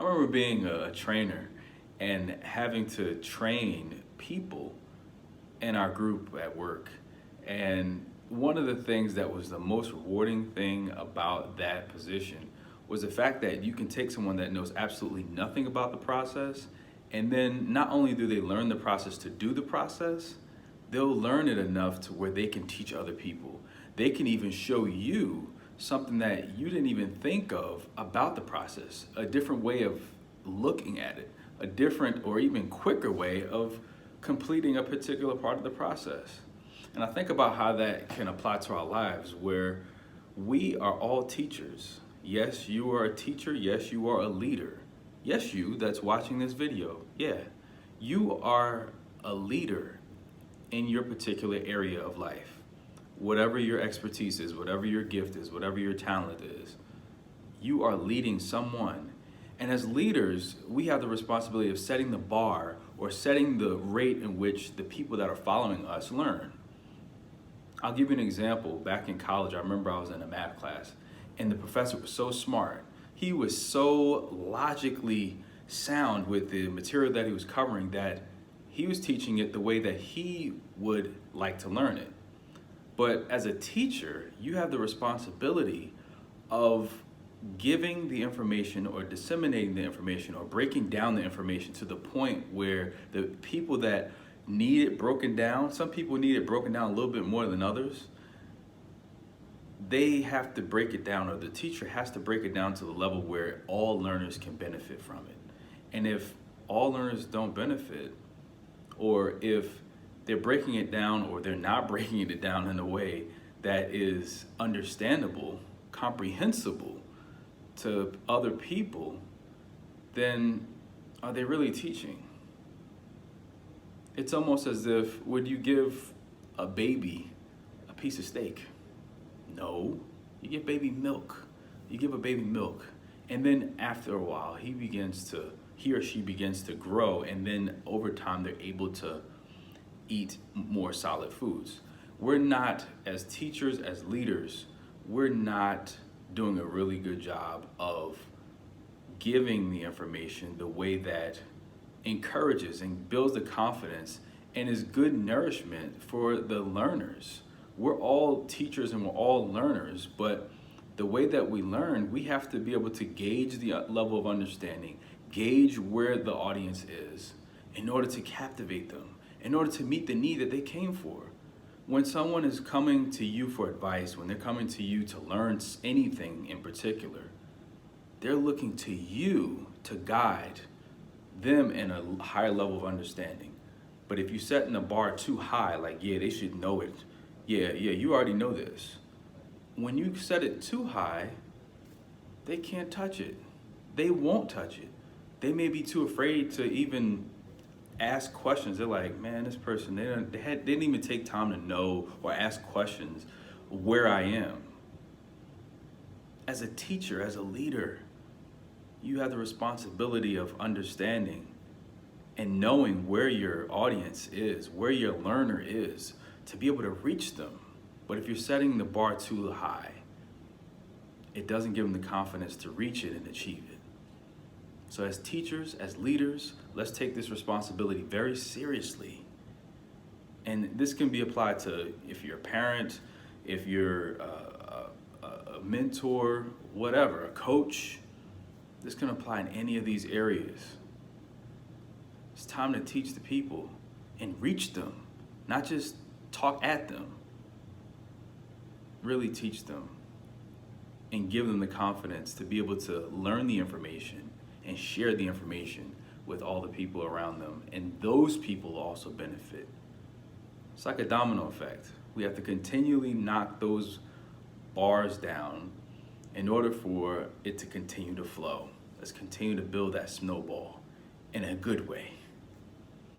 I remember being a trainer and having to train people in our group at work. And one of the things that was the most rewarding thing about that position was the fact that you can take someone that knows absolutely nothing about the process, and then not only do they learn the process to do the process, they'll learn it enough to where they can teach other people. They can even show you something that you didn't even think of about the process, a different way of looking at it, a different or even quicker way of completing a particular part of the process. And I think about how that can apply to our lives, where we are all teachers. Yes, you are a teacher. Yes, you are a leader. Yes, you that's watching this video. Yeah, you are a leader in your particular area of life. Whatever your expertise is, whatever your gift is, whatever your talent is, you are leading someone. And as leaders, we have the responsibility of setting the bar or setting the rate in which the people that are following us learn. I'll give you an example. Back in college, I remember I was in a math class, and the professor was so smart. He was so logically sound with the material that he was covering that he was teaching it the way that he would like to learn it. But as a teacher, you have the responsibility of giving the information or disseminating the information or breaking down the information to the point where the people that need it broken down, some people need it broken down a little bit more than others, they have to break it down, or the teacher has to break it down to the level where all learners can benefit from it. And if all learners don't benefit, or if they're breaking it down or they're not breaking it down in a way that is understandable, comprehensible to other people, then are they really teaching? It's almost as if, would you give a baby a piece of steak? No, you give baby milk. You give a baby milk, and then after a while, he or she begins to grow, and then over time, they're able to eat more solid foods. We're not, as teachers, as leaders, we're not doing a really good job of giving the information the way that encourages and builds the confidence and is good nourishment for the learners. We're all teachers and we're all learners, but the way that we learn, we have to be able to gauge the level of understanding, gauge where the audience is in order to captivate them, in order to meet the need that they came for. When someone is coming to you for advice, when they're coming to you to learn anything in particular, they're looking to you to guide them in a higher level of understanding. But if you set the bar too high, like, yeah, they should know it. Yeah, you already know this. When you set it too high, they can't touch it. They won't touch it. They may be too afraid to even ask questions. They're like, man, this person, they didn't even take time to know or ask questions where I am. As a teacher, as a leader, you have the responsibility of understanding and knowing where your audience is, where your learner is, to be able to reach them. But if you're setting the bar too high, it doesn't give them the confidence to reach it and achieve it. So as teachers, as leaders, let's take this responsibility very seriously. And this can be applied to if you're a parent, if you're a mentor, whatever, a coach. This can apply in any of these areas. It's time to teach the people and reach them, not just talk at them. Really teach them and give them the confidence to be able to learn the information and share the information with all the people around them. And those people also benefit. It's like a domino effect. We have to continually knock those bars down in order for it to continue to flow. Let's continue to build that snowball in a good way.